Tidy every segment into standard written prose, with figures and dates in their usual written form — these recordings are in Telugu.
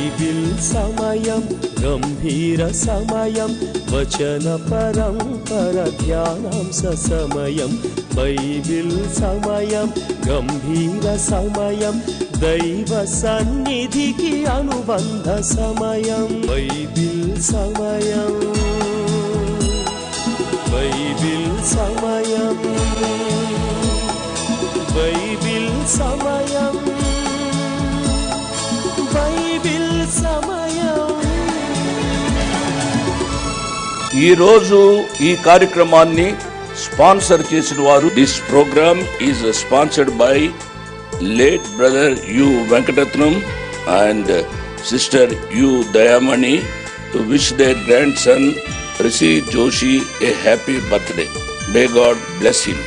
బైబిల్ సమయం గంభీర సమయం వచన పరంపర ధ్యానాంశ సమయం బైబిల్ సమయం గంభీర సమయం దైవ సన్నిధికి అనుబంధ సమయం బైబిల్ సమయం బైబిల్ సమయం బైబిల్ సమయం బైబిల్ సమయం. ఈరోజు ఈ కార్యక్రమాన్ని స్పాన్సర్ చేసిన వారు, this program is sponsored by late brother U. Venkatatnam and sister U. Dayamani to wish their grandson Rishi Joshi a happy birthday. May God bless him.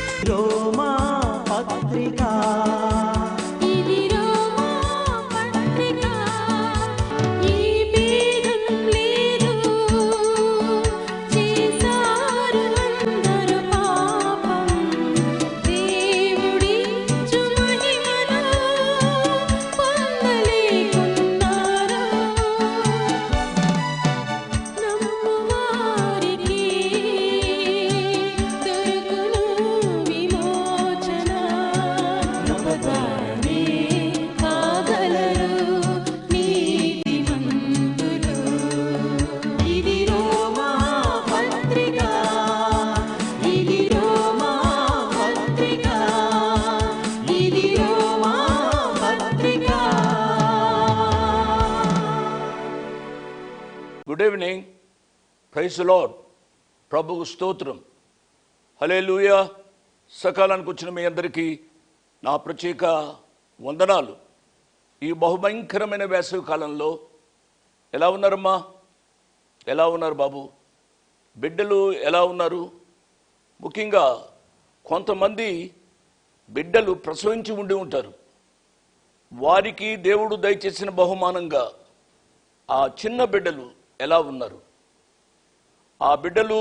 Good evening. Praise the lord. ప్రభువు స్తోత్రం. హల్లెలూయా. సకాలానికి వచ్చిన మీ అందరికీ నా ప్రత్యేక వందనాలు. ఈ బహుభయంకరమైన వేసవి కాలంలో ఎలా ఉన్నారమ్మా? ఎలా ఉన్నారు బాబు? బిడ్డలు ఎలా ఉన్నారు? ముఖ్యంగా కొంతమంది బిడ్డలు ప్రసవించి ఉండి ఉంటారు. వారికి దేవుడు దయచేసిన బహుమానంగా ఆ చిన్న బిడ్డలు ఎలా ఉన్నారు? ఆ బిడ్డలు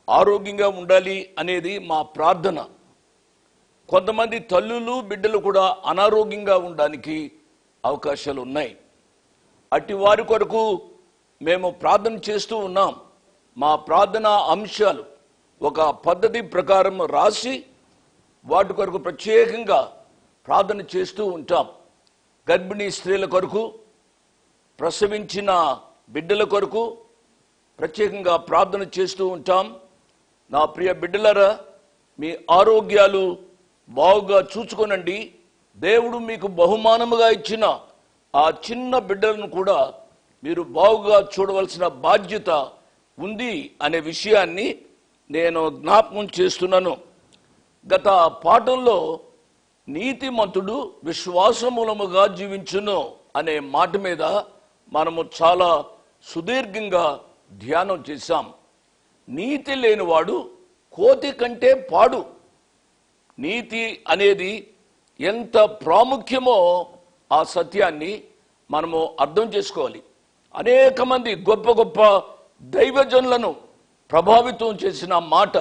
ఆరోగ్యంగా ఉండాలి అనేది మా ప్రార్థన. కొంతమంది తల్లులు బిడ్డలు కూడా అనారోగ్యంగా ఉండడానికి అవకాశాలు ఉన్నాయి. అట్టి వారి కొరకు మేము ప్రార్థన చేస్తూ ఉన్నాం. మా ప్రార్థన అంశాలు ఒక పద్ధతి ప్రకారం రాసి వాటి కొరకు ప్రత్యేకంగా ప్రార్థన చేస్తూ ఉంటాం. గర్భిణీ స్త్రీల కొరకు, ప్రసవించిన బిడ్డల కొరకు ప్రత్యేకంగా ప్రార్థన చేస్తూ ఉంటాం. నా ప్రియ బిడ్డలారా, మీ ఆరోగ్యాలు బాగుగా చూసుకోనండి. దేవుడు మీకు బహుమానముగా ఇచ్చిన ఆ చిన్న బిడ్డలను కూడా మీరు బాగుగా చూడవలసిన బాధ్యత ఉంది అనే విషయాన్ని నేను జ్ఞాపకం చేస్తున్నాను. గత పాఠంలో నీతిమంతుడు విశ్వాసమూలముగా జీవించును అనే మాట మీద మనము చాలా సుదీర్ఘంగా ధ్యానం చేశాం. నీతి లేనివాడు కోతి కంటే పాడు. నీతి అనేది ఎంత ప్రాముఖ్యమో ఆ సత్యాన్ని మనము అర్థం చేసుకోవాలి. అనేక మంది గొప్ప గొప్ప దైవజనులను ప్రభావితం చేసిన మాట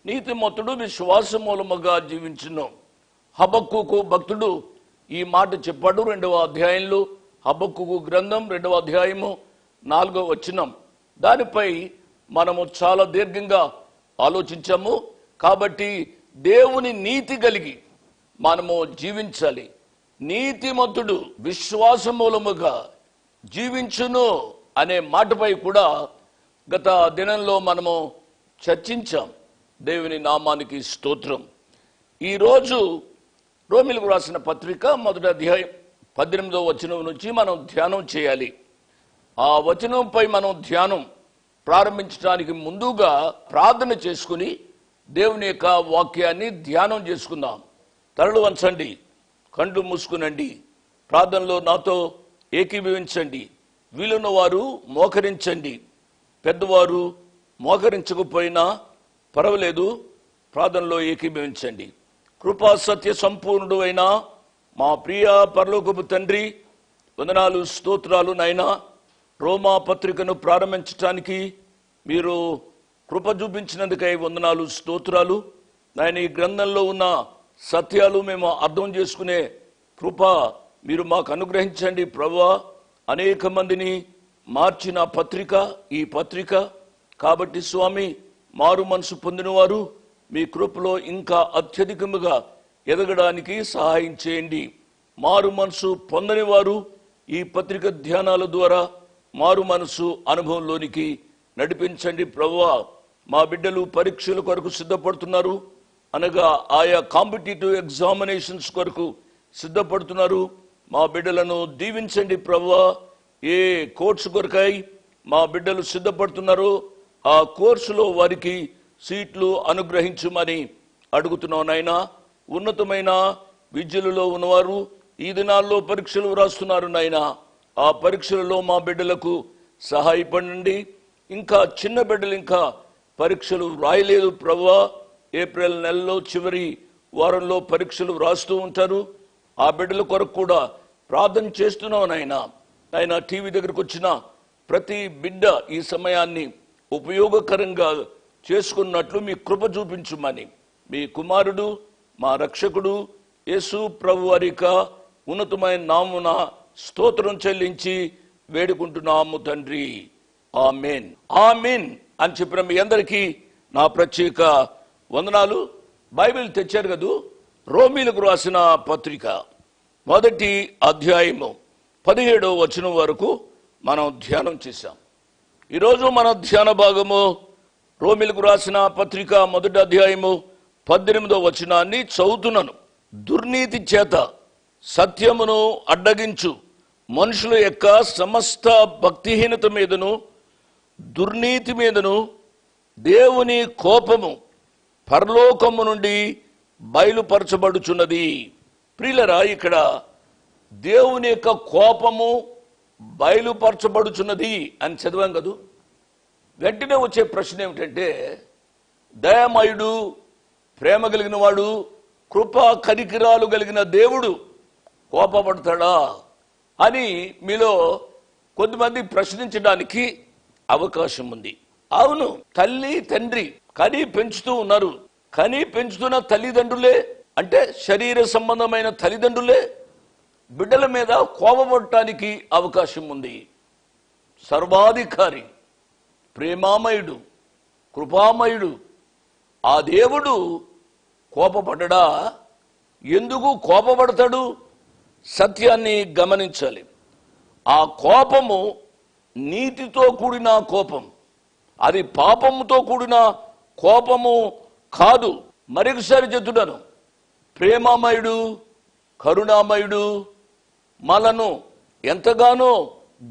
నీతిమంతుడు విశ్వాసమూలముగా జీవించును. హబక్కూకు భక్తుడు ఈ మాట చెప్పాడు. 2వ అధ్యాయంలో హబక్కూకు గ్రంథం 2వ అధ్యాయము 4వ వచనం. దానిపై మనము చాలా దీర్ఘంగా ఆలోచించాము. కాబట్టి దేవుని నీతి కలిగి మనము జీవించాలి. నీతిమంతుడు విశ్వాసమూలముగా జీవించును అనే మాటపై కూడా గత దినంలో మనము చర్చించాం. దేవుని నామానికి స్తోత్రం. ఈరోజు రోమీయులకు రాసిన పత్రిక 1వ అధ్యాయం 18వ వచనం నుంచి మనం ధ్యానం చేయాలి. ఆ వచనంపై మనం ధ్యానం ప్రారంభించడానికి ముందుగా ప్రార్థన చేసుకుని దేవుని యొక్క వాక్యాన్ని ధ్యానం చేసుకుందాం. తలలు వంచండి, కళ్ళు మూసుకునండి, ప్రార్థనలో నాతో ఏకీభవించండి. వీలున్న వారు మోకరించండి. పెద్దవారు మోకరించకపోయినా పర్వాలేదు, ప్రార్థనలో ఏకీభవించండి. కృపా సత్య సంపూర్ణుడు అయినా మా ప్రియ పరలోకపు తండ్రి, వందనాలు, స్తోత్రాలు నాయనా. రోమా పత్రికను ప్రారంభించడానికి మీరు కృప చూపించినందుకై వందనాలు, స్తోత్రాలు నాయన. ఈ గ్రంథంలో ఉన్న సత్యాలు మేము అర్థం చేసుకునే కృప మీరు మాకు అనుగ్రహించండి ప్రభువా. అనేక మందిని మార్చిన పత్రిక ఈ పత్రిక. కాబట్టి స్వామి, మారు మనసు పొందినవారు మీ కృపలో ఇంకా అత్యధికముగా ఎదగడానికి సహాయం చేయండి. మారు మనసు పొందని వారు ఈ పత్రిక ధ్యానాల ద్వారా మారు మనసు అనుభవంలోనికి నడిపించండి ప్రభువా. మా బిడ్డలు పరీక్షల కొరకు సిద్ధపడుతున్నారు, అనగా ఆయా కాంపిటేటివ్ ఎగ్జామినేషన్స్ కొరకు సిద్ధపడుతున్నారు. మా బిడ్డలను దీవించండి ప్రభువా. ఏ కోర్సు కొరకై మా బిడ్డలు సిద్ధపడుతున్నారో ఆ కోర్సులో వారికి సీట్లు అనుగ్రహించమని అడుగుతున్నాం నాయనా. ఉన్నతమైన విద్యలలో ఉన్నవారు ఈ దినాల్లో పరీక్షలు వ్రాస్తున్నారు నాయనా. ఆ పరీక్షలలో మా బిడ్డలకు సహాయపడండి. ఇంకా చిన్న బిడ్డలు ఇంకా పరీక్షలు వ్రాయలేదు ప్రభువా. ఏప్రిల్ నెలలో చివరి వారంలో పరీక్షలు వ్రాస్తూ ఉంటారు. ఆ బిడ్డల కొరకు కూడా ప్రార్థన చేస్తున్నాం నాయనా. ఆయన టీవీ దగ్గరకు వచ్చిన ప్రతి బిడ్డ ఈ సమయాన్ని ఉపయోగకరంగా చేసుకున్నట్లు మీ కృప చూపించుమని మీ కుమారుడు మా రక్షకుడు యేసు ప్రభు వారిక ఉన్నతమైన నామున స్తోత్రం చెల్లించి వేడుకుంటున్నాము తండ్రి. ఆమేన్ ఆమేన్ అని చెప్పిన మీ అందరికీ నా ప్రత్యేక వందనాలు. బైబిల్ తెచ్చారు కదూ. రోమీలకు రాసిన పత్రిక 1వ అధ్యాయము 17వ వచనం వరకు మనం ధ్యానం చేశాం. ఈరోజు మన ధ్యాన భాగము రోమీలకు రాసిన పత్రిక 1వ అధ్యాయము 18వ వచనాన్ని చదువుతున్నాను. దుర్నీతి చేత సత్యమును అడ్డగించు మనుషుల యొక్క సమస్త భక్తిహీనత మీదను దుర్నీతి మీదను దేవుని కోపము పరలోకము నుండి బయలుపరచబడుచున్నది. ప్రియులరా, ఇక్కడ దేవుని యొక్క కోపము బయలుపరచబడుచున్నది అని చదివాం కదూ. వెంటనే వచ్చే ప్రశ్న ఏమిటంటే, దయామయుడు, ప్రేమ కలిగిన వాడు, కృపా కనికిరాలు కలిగిన దేవుడు కోపపడతాడా అని మీలో కొద్దిమంది ప్రశ్నించడానికి అవకాశం ఉంది. అవును, తల్లి తండ్రి కని పెంచుతూ ఉన్నారు. కని పెంచుతున్న తల్లిదండ్రులే, అంటే శరీర సంబంధమైన తల్లిదండ్రులే బిడ్డల మీద కోపపడటానికి అవకాశం ఉంది. సర్వాధికారి, ప్రేమామయుడు, కృపామయుడు ఆ దేవుడు కోపపడ్డా? ఎందుకు కోపపడతాడు? సత్యాన్ని గమనించాలి. ఆ కోపము నీతితో కూడిన కోపం, అది పాపముతో కూడిన కోపము కాదు. మరొకసారి చెప్తున్నాను, ప్రేమామయుడు, కరుణామయుడు, మనను ఎంతగానో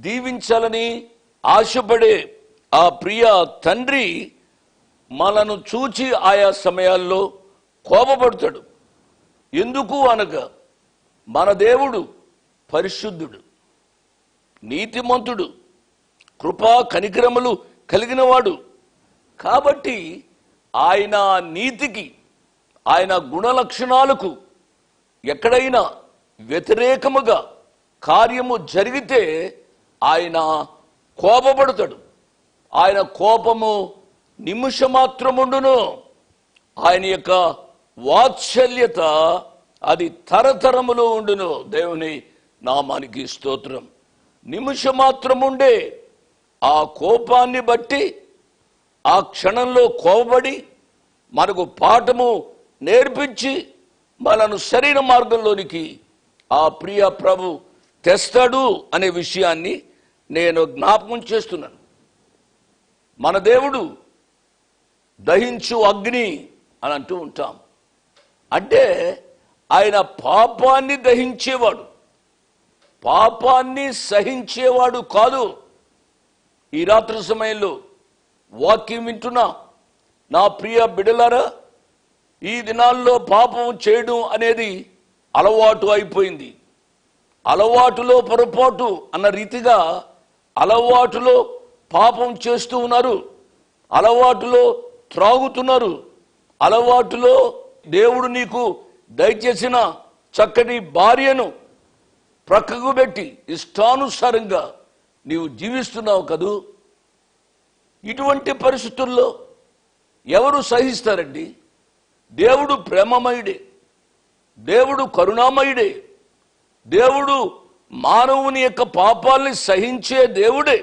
దీవించాలని ఆశపడే ఆ ప్రియ తండ్రి మనను చూచి ఆయా సమయాల్లో కోపపడతాడు. ఎందుకు అనగా మన దేవుడు పరిశుద్ధుడు, నీతిమంతుడు, కృపా కనికరములు కలిగినవాడు. కాబట్టి ఆయన నీతికి, ఆయన గుణలక్షణాలకు ఎక్కడైనా వ్యతిరేకముగా కార్యము జరిగితే ఆయన కోపపడతాడు. ఆయన కోపము నిమిషమాత్రముండును. ఆయన యొక్క వాత్సల్యత అది తరతరములో ఉండును. దేవుని నామానికి స్తోత్రం. నిమిషమాత్రముండే ఆ కోపాన్ని బట్టి ఆ క్షణంలో కోపపడి మనకు పాఠము నేర్పించి మనను సరైన మార్గంలోనికి ఆ ప్రియ ప్రభు తెస్తాడు అనే విషయాన్ని నేను జ్ఞాపకం చేస్తున్నాను. మన దేవుడు దహించు అగ్ని అని అంటూ ఉంటాం. అంటే ఆయన పాపాన్ని దహించేవాడు, పాపాన్ని సహించేవాడు కాదు. ఈ రాత్రి సమయంలో వాక్యం వింటున్నా నా ప్రియ బిడ్డలారా, ఈ దినాల్లో పాపం చేయడం అనేది అలవాటు అయిపోయింది. అలవాటులో పొరపాటు అన్న రీతిగా అలవాటులో పాపం చేస్తూ ఉన్నారు. అలవాటులో త్రాగుతున్నారు. అలవాటులో దేవుడు నీకు దయచేసిన చక్కటి భార్యను ప్రక్కకు పెట్టి ఇష్టానుసారంగా నీవు జీవిస్తున్నావు కదూ. ఇటువంటి పరిస్థితుల్లో ఎవరు సహిస్తారండి? దేవుడు ప్రేమమయుడే, దేవుడు కరుణామయుడే, దేవుడు మానవుని యొక్క పాపాల్ని సహించే దేవుడే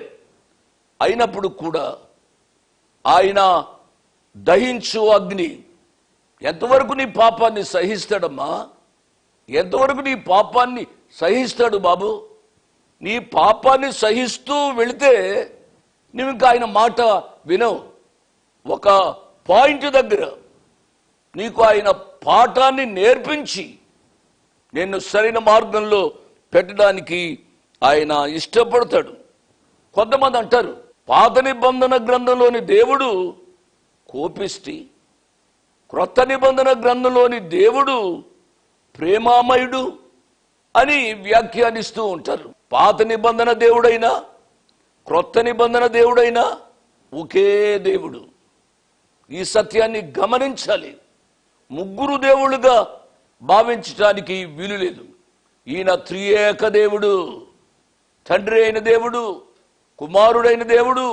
అయినప్పుడు కూడా ఆయన దహించు అగ్ని. ఎంతవరకు నీ పాపాన్ని సహిస్తాడమ్మా? ఎంతవరకు నీ పాపాన్ని సహిస్తాడు బాబు? నీ పాపాన్ని సహిస్తూ వెళితే నువ్వు ఇంకా ఆయన మాట వినవు. ఒక పాయింట్ దగ్గర నీకు ఆయన పాఠాన్ని నేర్పించి నిన్ను సరైన మార్గంలో పెట్టడానికి ఆయన ఇష్టపడతాడు. కొంతమంది అంటారు, పాత నిబంధన గ్రంథంలోని దేవుడు కోపిష్టి, క్రొత్త నిబంధన గ్రంథంలోని దేవుడు ప్రేమామయుడు అని వ్యాఖ్యానిస్తూ ఉంటారు. పాత నిబంధన దేవుడైనా క్రొత్త నిబంధన దేవుడైనా ఒకే దేవుడు. ఈ సత్యాన్ని గమనించాలి. ముగ్గురు దేవుళ్ళుగా భావించడానికి వీలు లేదు. ఈయన త్రియేక దేవుడు, తండ్రి అయిన దేవుడు, కుమారుడైన దేవుడు,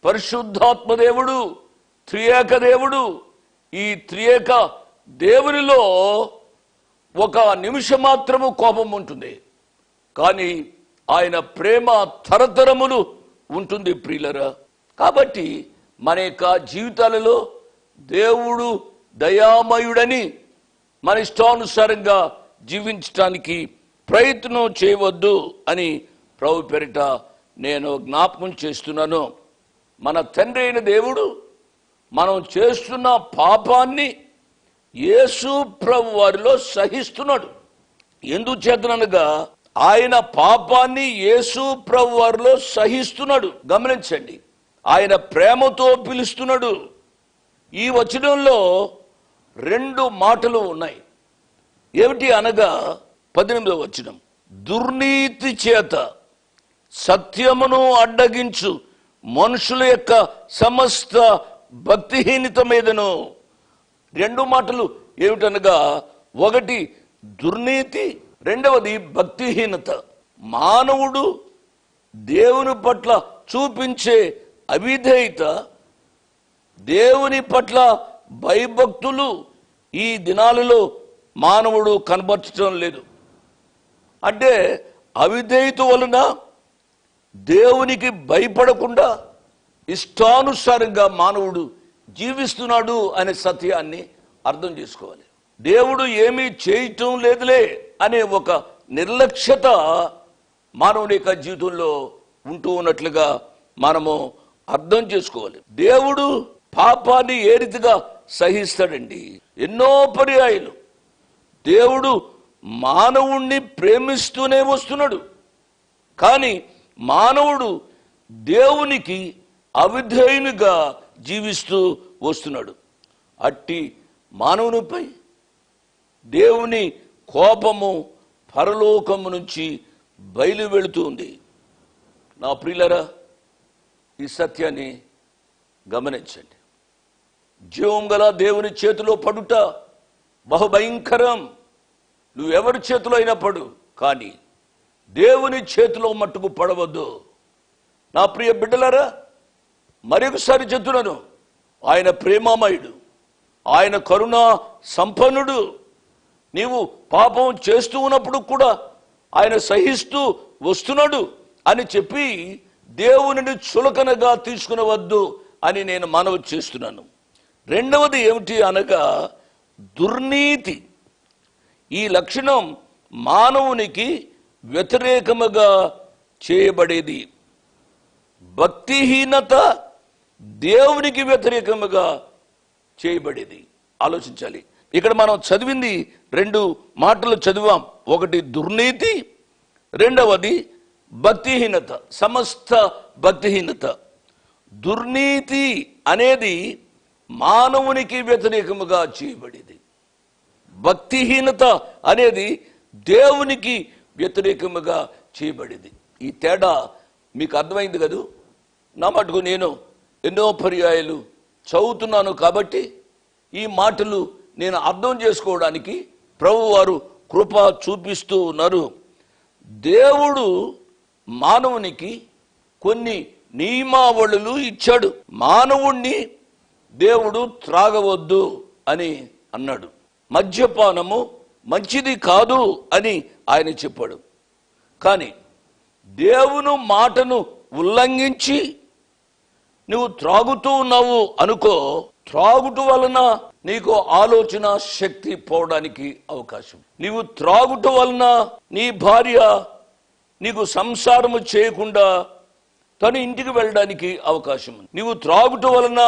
పరిశుద్ధాత్మ దేవుడు, త్రియేక దేవుడు. ఈ త్రియేక దేవునిలో ఒక నిమిషం మాత్రము కోపం ఉంటుంది, కానీ ఆయన ప్రేమ తరతరములు ఉంటుంది ప్రియులరా. కాబట్టి మన యొక్క జీవితాలలో దేవుడు దయామయుడని మన ఇష్టానుసారంగా జీవించడానికి ప్రయత్నం చేయవద్దు అని ప్రభు పేరిట నేను జ్ఞాపకం చేస్తున్నాను. మన తండ్రి అయిన దేవుడు మనం చేస్తున్న పాపాన్ని యేసు ప్రభు వారిలో సహిస్తున్నాడు. ఎందుచేతనగా ఆయన పాపాన్ని యేసు ప్రభు వారిలో సహిస్తున్నాడు. గమనించండి, ఆయన ప్రేమతో పిలుస్తున్నాడు. ఈ వచనంలో 2 మాటలు ఉన్నాయి. ఏమిటి అనగా 18వ వచనం, దుర్నీతి చేత సత్యమును అడ్డగించు మనుషుల యొక్క సమస్త భక్తిహీనత మీదను. 2 మాటలు ఏమిటనగా, ఒకటి దుర్నీతి, రెండవది భక్తిహీనత. మానవుడు దేవుని పట్ల చూపించే అవిధేయత, దేవుని పట్ల భయభక్తులు ఈ దినాలలో మానవుడు కనబరచడం లేదు. అంటే అవిధేయత వలన దేవునికి భయపడకుండా ఇష్టానుసారంగా మానవుడు జీవిస్తున్నాడు అనే సత్యాన్ని అర్థం చేసుకోవాలి. దేవుడు ఏమీ చేయటం లేదులే అనే ఒక నిర్లక్ష్యత మానవుని యొక్క జీవితంలో ఉంటూ ఉన్నట్లుగా మనము అర్థం చేసుకోవాలి. దేవుడు పాపాన్ని ఏ రీతిగా సహిస్తాడండి? ఎన్నో పర్యాయాలు దేవుడు మానవుణ్ణి ప్రేమిస్తూనే వస్తున్నాడు, కానీ మానవుడు దేవునికి అవిధేయునిగా జీవిస్తూ వస్తున్నాడు. అట్టి మానవునిపై దేవుని కోపము పరలోకము నుంచి బయలు వెళుతుంది. నా ప్రియులరా, ఈ సత్యాన్ని గమనించండి. జీవం గల దేవుని చేతిలో పడుట బహుభయంకరం. నువ్వెవరి చేతిలో అయినా పడు, కానీ దేవుని చేతిలో మట్టుకు పడవద్దు. నా ప్రియ బిడ్డలారా, మరొకసారి చెప్తున్నాను, ఆయన ప్రేమామయుడు, ఆయన కరుణా సంపన్నుడు. నీవు పాపం చేస్తూ ఉన్నప్పుడు కూడా ఆయన సహిస్తూ వస్తున్నాడు అని చెప్పి దేవునిని చులకనగా తీసుకునవద్దు అని నేను మనవి చేస్తున్నాను. రెండవది ఏమిటి అనగా దుర్నీతి. ఈ లక్షణం మానవునికి వ్యతిరేకముగా చేయబడేది. భక్తిహీనత దేవునికి వ్యతిరేకముగా చేయబడేది. ఆలోచించాలి. ఇక్కడ మనం చదివింది 2 మాటలు చదివాం. ఒకటి దుర్నీతి, రెండవది భక్తిహీనత, సమస్త భక్తిహీనత. దుర్నీతి అనేది మానవునికి వ్యతిరేకముగా చేయబడేది. భక్తిహీనత అనేది దేవునికి వ్యతిరేకముగా చేయబడేది. ఈ తేడా మీకు అర్థమైంది కదూ? నా మటుకు నేను ఎన్నో పర్యాయాలు చదువుతున్నాను కాబట్టి ఈ మాటలు నేను అర్థం చేసుకోవడానికి ప్రభువారు కృప చూపిస్తూ ఉన్నారు. దేవుడు మానవునికి కొన్ని నియమావళులు ఇచ్చాడు. మానవుణ్ణి దేవుడు త్రాగవద్దు అని అన్నాడు. మద్యపానము మంచిది కాదు అని ఆయన చెప్పాడు. కానీ దేవుని మాటను ఉల్లంఘించి నువ్వు త్రాగుతూ ఉన్నావు అనుకో, త్రాగుట వలన నీకు ఆలోచన శక్తి పోవడానికి అవకాశం. నీవు త్రాగుట వలన నీ భార్య నీకు సంసారము చేయకుండా తన ఇంటికి వెళ్ళడానికి అవకాశం ఉంది. నీవు త్రాగుట వలన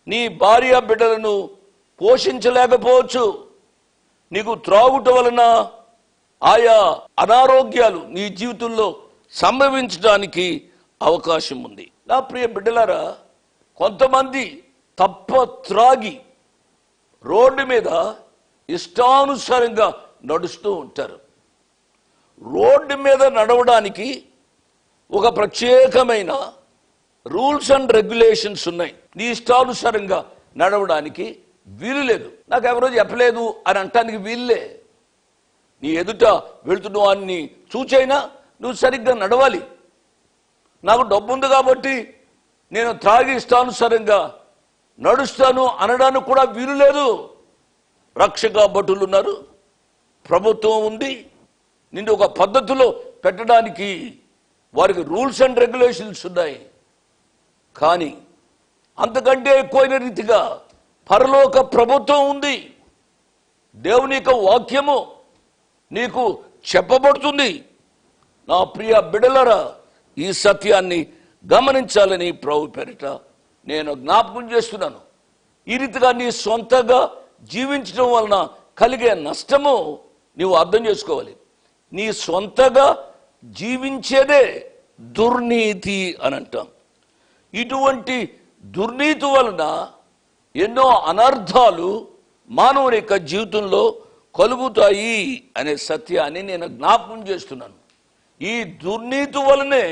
నీ భార్య బిడ్డలను పోషించలేకపోవచ్చు. నీకు త్రాగుట వలన ఆయా అనారోగ్యాలు నీ జీవితంలో సంభవించడానికి అవకాశం ఉంది. నా ప్రియ బిడ్డలారా, కొంతమంది తప్ప త్రాగి రోడ్డు మీద ఇష్టానుసారంగా నడుస్తూ ఉంటారు. రోడ్డు మీద నడవడానికి ఒక ప్రత్యేకమైన రూల్స్ అండ్ రెగ్యులేషన్స్ ఉన్నాయి. నీ ఇష్టానుసారంగా నడవడానికి వీలు లేదు. నాకు ఎవరో చెప్పలేదు అని అంటానికి వీల్లే. నీ ఎదుట వెళుతున్న వాడిని చూచైనా నువ్వు సరిగ్గా నడవాలి. నాకు డబ్బు ఉంది కాబట్టి నేను త్రాగి ఇష్టానుసారంగా నడుస్తాను అనడానికి కూడా వీలు లేదు. రక్షక భటులు ఉన్నారు, ప్రభుత్వం ఉంది, నిన్ను ఒక పద్ధతిలో పెట్టడానికి వారికి రూల్స్ అండ్ రెగ్యులేషన్స్ ఉన్నాయి. కానీ అంతకంటే ఎక్కువైన రీతిగా పరలోక ప్రభుత్వం ఉంది. దేవుని యొక్క వాక్యము నీకు చెప్పబడుతుంది. నా ప్రియ బిడ్డలారా, ఈ సత్యాన్ని గమనించాలని ప్రభు పేరిట నేను జ్ఞాపకం చేస్తున్నాను. ఈ రీతిగా నీ సొంతగా జీవించడం వలన కలిగే నష్టము నీవు అర్థం చేసుకోవాలి. నీ సొంతగా జీవించేదే దుర్నీతి అని అంటాం. ఇటువంటి దుర్నీతి వలన ఎన్నో అనర్థాలు మానవుని యొక్క జీవితంలో కలుగుతాయి అనే సత్యాన్ని నేను జ్ఞాపకం చేస్తున్నాను. ఈ దుర్నీతి వలనే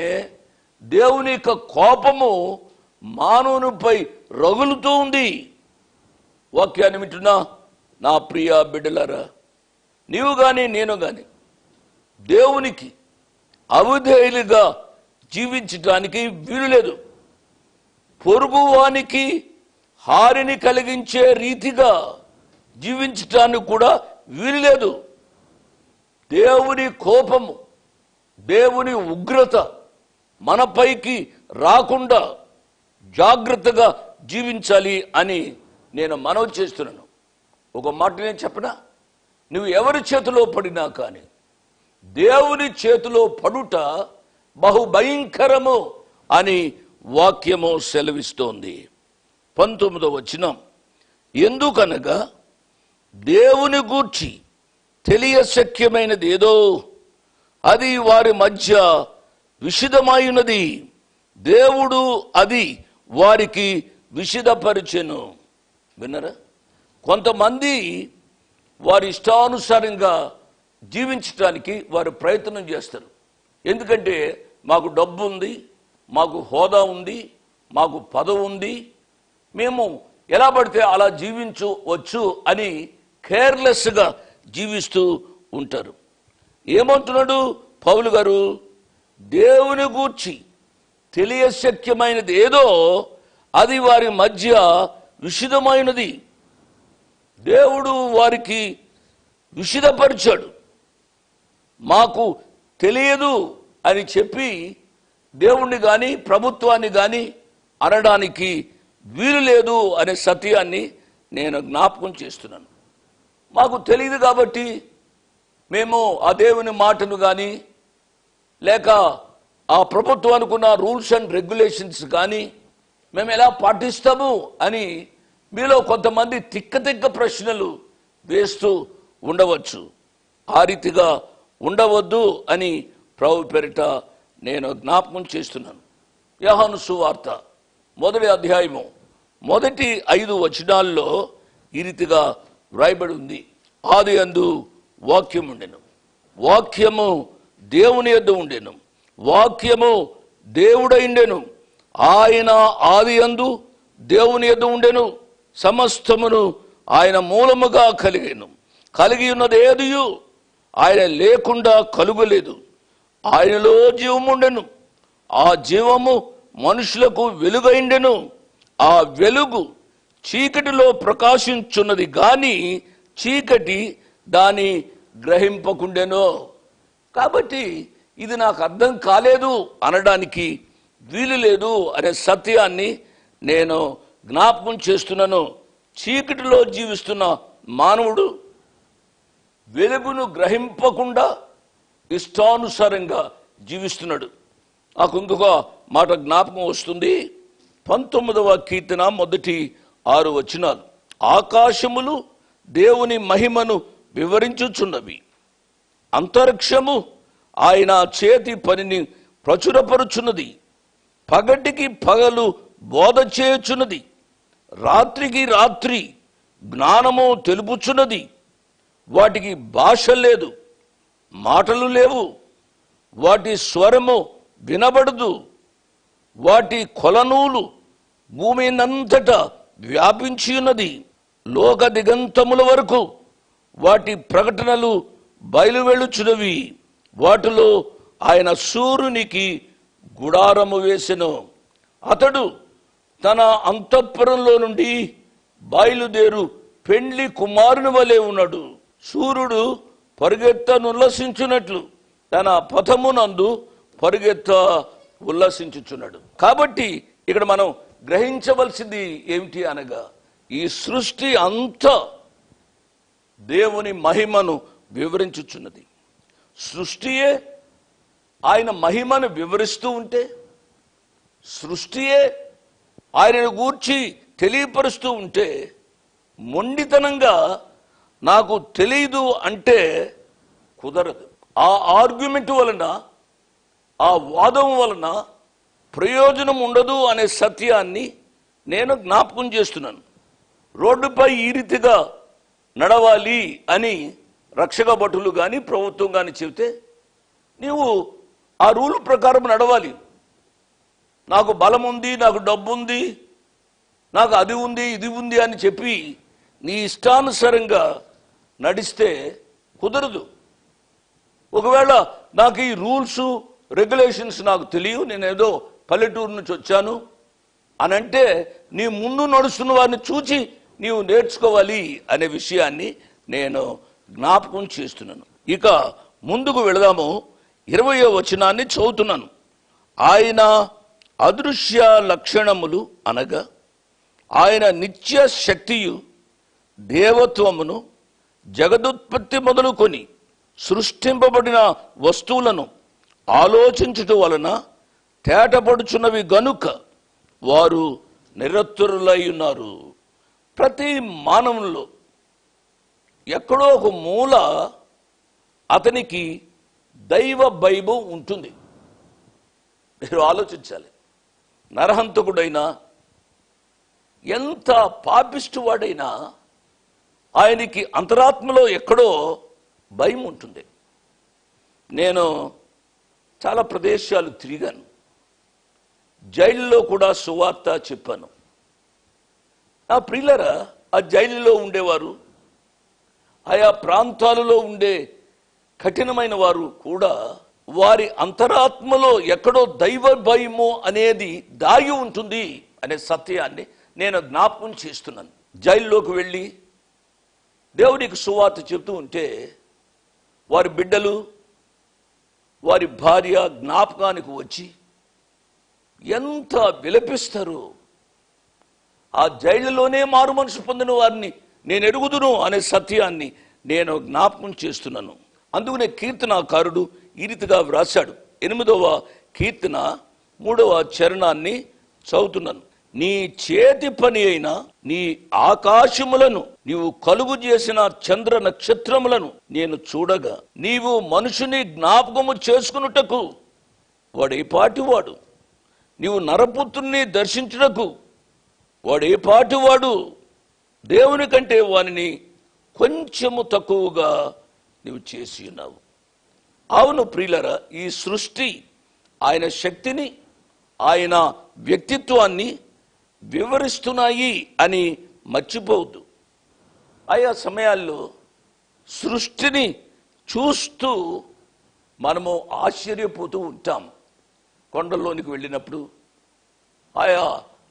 దేవుని యొక్క కోపము మానవునిపై రగులుతూ ఉంది. వాక్యాన్ని వింటున్నా నా ప్రియ బిడ్డలారా, నీవు కానీ నేను కానీ దేవునికి అవిధేయులుగా జీవించటానికి వీలు లేదు. పొరుగువానికి హారిని కలిగించే రీతిగా జీవించటానికి కూడా వీలు లేదు. దేవుని కోపము, దేవుని ఉగ్రత మనపైకి రాకుండా జాగ్రత్తగా జీవించాలి అని నేను మనవి చేస్తున్నాను. ఒక మాట నేను చెప్పనా, నువ్వు ఎవరి చేతిలో పడినా కానీ దేవుని చేతిలో పడుట బహుభయంకరము అని వాక్యము సెలవిస్తోంది. 19వ వచనం, ఎందుకనగా దేవుని గూర్చి తెలియశక్యమైనది ఏదో అది వారి మధ్య విషిదమైనది, దేవుడు అది వారికి విషిదపరిచెను. విన్నరా? కొంతమంది వారి ఇష్టానుసారంగా జీవించడానికి వారు ప్రయత్నం చేస్తారు. ఎందుకంటే మాకు డబ్బు ఉంది, మాకు హోదా ఉంది, మాకు పదవి ఉంది, మేము ఎలా పడితే అలా జీవించవచ్చు అని కేర్లెస్గా జీవిస్తూ ఉంటారు. ఏమంటున్నాడు పౌలు గారు? దేవుని గూర్చి తెలియశక్యమైనది ఏదో అది వారి మధ్య విషిదమైనది, దేవుడు వారికి విషిదపరిచాడు. మాకు తెలియదు అని చెప్పి దేవుణ్ణి కానీ ప్రభుత్వాన్ని కానీ అనడానికి వీలు లేదు అనే సత్యాన్ని నేను జ్ఞాపకం చేస్తున్నాను. మాకు తెలియదు కాబట్టి మేము ఆ దేవుని మాటను కానీ లేక ఆ ప్రభుత్వానికి ఉన్న రూల్స్ అండ్ రెగ్యులేషన్స్ కానీ మేము ఎలా పాటిస్తాము అని మీలో కొంతమంది తిక్క ప్రశ్నలు వేస్తూ ఉండవచ్చు. ఆ రీతిగా ఉండవద్దు అని ప్రభు పేరిట నేను జ్ఞాపకం చేస్తున్నాను. యోహాను సువార్త 1వ అధ్యాయము 1-5 వచనాల్లో ఈ రీతిగా వ్రాయబడి ఉంది. ఆది యందు వాక్యం ఉండెను, వాక్యము దేవుని యొద్ద ఉండెను, వాక్యము దేవుడైండెను, ఆయన ఆది యందు దేవుని యొద్ద ఉండెను, సమస్తమును ఆయన మూలముగా కలిగెను, కలిగి ఉన్నది ఏదియు ఆయన లేకుండా కలుగలేదు. ఆయనలో జీవముండెను, ఆ జీవము మనుషులకు వెలుగైండెను, ఆ వెలుగు చీకటిలో ప్రకాశించున్నది గాని చీకటి దాని గ్రహింపకుండెను. కాబట్టి ఇది నాకు అర్థం కాలేదు అనడానికి వీలు లేదు అనే సత్యాన్ని నేను జ్ఞాపకం చేస్తున్నాను. చీకటిలో జీవిస్తున్న మానవుడు వెలుగును గ్రహింపకుండా ఇష్టానుసారంగా జీవిస్తున్నాడు. నాకు ఇంకొక మాట జ్ఞాపకం వస్తుంది. 19వ కీర్తన మొదటి 6 వచనాలు. ఆకాశములు దేవుని మహిమను వివరించుచున్నవి, అంతరిక్షము ఆయన చేతి పనిని ప్రచురపరుచున్నది. పగటికి పగలు బోధ చేయుచున్నది, రాత్రికి రాత్రి జ్ఞానము తెలుపుచున్నది. వాటికి భాష లేదు, మాటలు లేవు, వాటి స్వరము వినబడదు. వాటి కొలనూలు భూమినంతటా వ్యాపించి ఉన్నది. లోక దిగంతముల వరకు వాటి ప్రకటనలు బయలువెళ్ళుచున్నవి. వాటిలో ఆయన సూర్యునికి గుడారము వేసెను. అతడు తన అంతఃపురంలో నుండి బయలుదేరు పెండ్లి కుమారుని వలె ఉన్నాడు. సూర్యుడు పరిగెత్తనుల్లసించున్నట్లు తన పథమునందు పరిగెత్త ఉల్లసించుచున్నాడు. కాబట్టి ఇక్కడ మనం గ్రహించవలసింది ఏమిటి అనగా, ఈ సృష్టి అంతా దేవుని మహిమను వివరించుచున్నది. సృష్టియే ఆయన మహిమను వివరిస్తూ ఉంటే, సృష్టియే ఆయనను గూర్చి తెలియపరుస్తూ ఉంటే, మొండితనంగా నాకు తెలియదు అంటే కుదరదు. ఆ ఆర్గ్యుమెంట్ వలన, ఆ వాదం వలన ప్రయోజనం ఉండదు అనే సత్యాన్ని నేను జ్ఞాపకం చేస్తున్నాను. రోడ్డుపై ఈ రీతిగా నడవాలి అని రక్షక భటులు కానీ ప్రభుత్వం కానీ చెబితే నీవు ఆ రూల్ ప్రకారం నడవాలి. నాకు బలం ఉంది, నాకు డబ్బు ఉంది, నాకు అది ఉంది, ఇది ఉంది అని చెప్పి నీ ఇష్టానుసారంగా నడిస్తే కుదరదు. ఒకవేళ నాకు ఈ రూల్స్ రెగ్యులేషన్స్ నాకు తెలియదు, నేనేదో పల్లెటూరు నుంచి వచ్చాను అని అంటే నీ ముందు నడుస్తున్న వారిని చూచి నీవు నేర్చుకోవాలి అనే విషయాన్ని నేను జ్ఞాపకం చేస్తున్నాను. ఇక ముందుకు వెళదాము. 20వ వచనాన్ని చదువుతున్నాను. ఆయన అదృశ్య లక్షణములు అనగా ఆయన నిత్య శక్తియు దేవత్వమును జగదుత్పత్తి మొదలుకొని సృష్టింపబడిన వస్తువులను ఆలోచించుట వలన తేటపడుచున్నవి గనుక వారు నిరతురులై ఉన్నారు. ప్రతి మానవుల్లో ఎక్కడో ఒక మూల అతనికి దైవ భయం ఉంటుంది. మీరు ఆలోచించాలి. నరహంతకుడైనా, ఎంత పాపిష్టి వాడైనా ఆయనకి అంతరాత్మలో ఎక్కడో భయం ఉంటుంది. నేను చాలా ప్రదేశాలు తిరిగాను. జైల్లో కూడా సువార్త చెప్పాను. నా ప్రియులరా, ఆ జైలులో ఉండేవారు, ఆయా ప్రాంతాలలో ఉండే కఠినమైన వారు కూడా వారి అంతరాత్మలో ఎక్కడో దైవ భయము అనేది దాగి ఉంటుంది అనే సత్యాన్ని నేను జ్ఞాపకం చేస్తున్నాను. జైల్లోకి వెళ్ళి దేవునికి సువార్త చెబుతూ ఉంటే వారి బిడ్డలు, వారి భార్య జ్ఞాపకానికి వచ్చి ఎంత విలపిస్తారు. ఆ జైలులోనే మారు మనసు పొందిన వారిని నేను ఎరుగుదును అనే సత్యాన్ని నేను జ్ఞాపకం చేస్తున్నాను. అందుకనే కీర్తనాకారుడు ఈ రీతిగా వ్రాశాడు. 8వ కీర్తన 3వ చరణాన్ని చదువుతున్నాను. నీ చేతి పని అయిన నీ ఆకాశములను నీవు కలుగు చేసిన చంద్ర నక్షత్రములను నేను చూడగా నీవు మనుషుని జ్ఞాపకము చేసుకున్నటకు వాడే పాటివాడు, నీవు నరపుత్రుని దర్శించుటకు వాడే పాటివాడు, దేవుని కంటే వానిని కొంచెము తక్కువగా నీవు చేసి ఉన్నావు. అవును ప్రియులరా, ఈ సృష్టి ఆయన శక్తిని, ఆయన వ్యక్తిత్వాన్ని వివరిస్తున్నాయి అని మర్చిపోవద్దు. ఆయా సమయాల్లో సృష్టిని చూస్తూ మనము ఆశ్చర్యపోతూ ఉంటాం. కొండల్లోనికి వెళ్ళినప్పుడు, ఆయా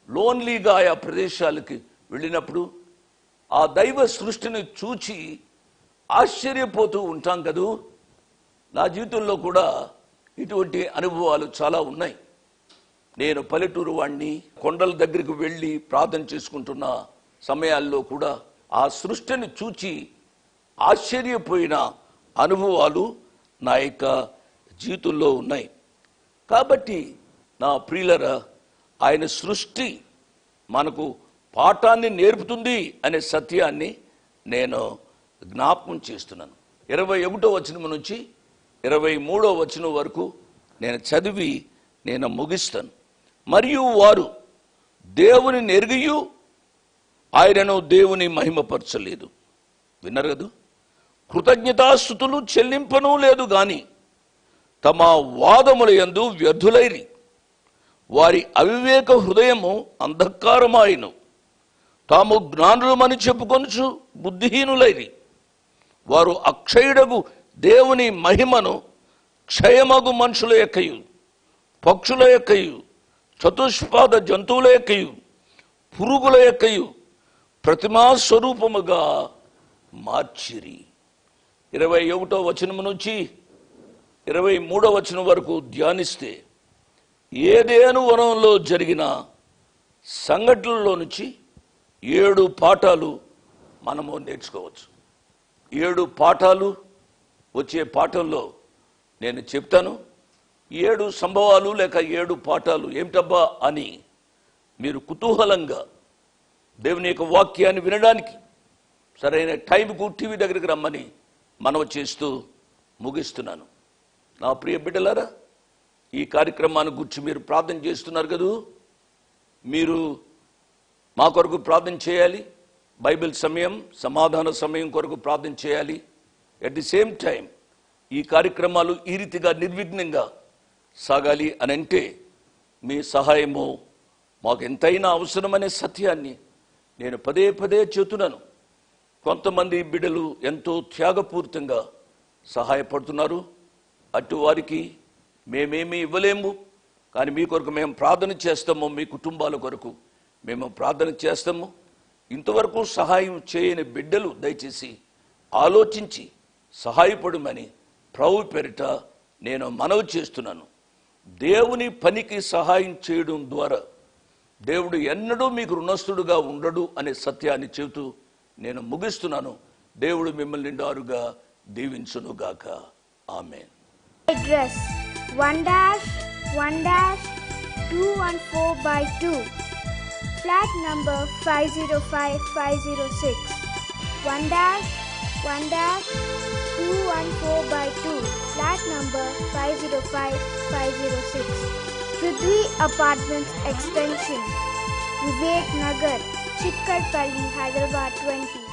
లోన్లీగా ఆయా ప్రదేశాలకి వెళ్ళినప్పుడు ఆ దైవ సృష్టిని చూచి ఆశ్చర్యపోతూ ఉంటాం కదూ. నా జీవితంలో కూడా ఇటువంటి అనుభవాలు చాలా ఉన్నాయి. నేను పల్లెటూరు వాడిని, కొండల దగ్గరికి వెళ్ళి ప్రార్థన చేసుకుంటున్న సమయాల్లో కూడా ఆ సృష్టిని చూచి ఆశ్చర్యపోయిన అనుభవాలు నా యొక్క జీవితంలో ఉన్నాయి. కాబట్టి నా ప్రియులరా, ఆయన సృష్టి మనకు పాఠాన్ని నేర్పుతుంది అనే సత్యాన్ని నేను జ్ఞాపకం చేస్తున్నాను. 21వ వచనం నుంచి 23వ వచనం వరకు నేను చదివి నేను ముగిస్తాను. మరియు వారు దేవుని నెరిగియు ఆయనను దేవుని మహిమపరచలేదు. విన్నారు కదా, కృతజ్ఞతాస్తుతులు చెల్లింపను లేదు గాని తమ వాదముల యందు వ్యర్థులైరి. వారి అవివేక హృదయము అంధకారమాయను. తాము జ్ఞానులమని చెప్పుకొనుచు బుద్ధిహీనులైరి. వారు అక్షయుడగు దేవుని మహిమను క్షయమగు మనుషుల యొక్కయు, పక్షుల యొక్కయు, చతుష్పాద జంతువుల యొక్కయు, పురుగుల యొక్కయు ప్రతిమా స్వరూపముగా మార్చిరి. 21వ వచనం నుంచి 23వ వచనం వరకు ధ్యానిస్తే ఏదేను వనంలో జరిగిన సంఘటనలో నుంచి 7 పాఠాలు మనము నేర్చుకోవచ్చు. 7 పాఠాలు వచ్చే పాఠంలో నేను చెప్తాను. 7 సంభవాలు లేక 7 పాఠాలు ఏమిటబ్బా అని మీరు కుతూహలంగా దేవుని యొక్క వాక్యాన్ని వినడానికి సరైన టైంకు టీవీ దగ్గరికి రమ్మని మనవి చేస్తూ ముగిస్తున్నాను. నా ప్రియ బిడ్డలారా, ఈ కార్యక్రమాన్ని గురించి మీరు ప్రార్థన చేస్తున్నారు కదూ. మీరు మా కొరకు ప్రార్థన చేయాలి. బైబిల్ సమయం, సమాధాన సమయం కొరకు ప్రార్థన చేయాలి. ఎట్ ది సేమ్ టైం ఈ కార్యక్రమాలు ఈ రీతిగా నిర్విఘ్నంగా సాగాలి అని అంటే మీ సహాయము మాకు ఎంతైనా అవసరమనే సత్యాన్ని నేను పదే పదే చెబుతున్నాను. కొంతమంది బిడ్డలు ఎంతో త్యాగపూరితంగా సహాయపడుతున్నారు. అటు వారికి మేమేమీ ఇవ్వలేము, కానీ మీ కొరకు మేము ప్రార్థన చేస్తాము. మీ కుటుంబాల కొరకు మేము ప్రార్థన చేస్తాము. ఇంతవరకు సహాయం చేయని బిడ్డలు దయచేసి ఆలోచించి సహాయపడమని ప్రభు పేరిట నేను మనవి చేస్తున్నాను. దేవుని పనికి సహాయం చేయడం ద్వారా దేవుడు ఎన్నడూ మీకు రుణస్థుడుగా ఉండడు అనే సత్యాన్ని చెబుతూ నేను ముగిస్తున్నాను. దేవుడు మిమ్మల్ని నిండారుగా దీవించునుగాక. ఆమేన్. Address 1-1-214/2, flat number 505506. 1-1-214/2, flat number 505506. Prithvi Apartments Extension, Vivek Nagar, Chikkarpalli, Hyderabad 20.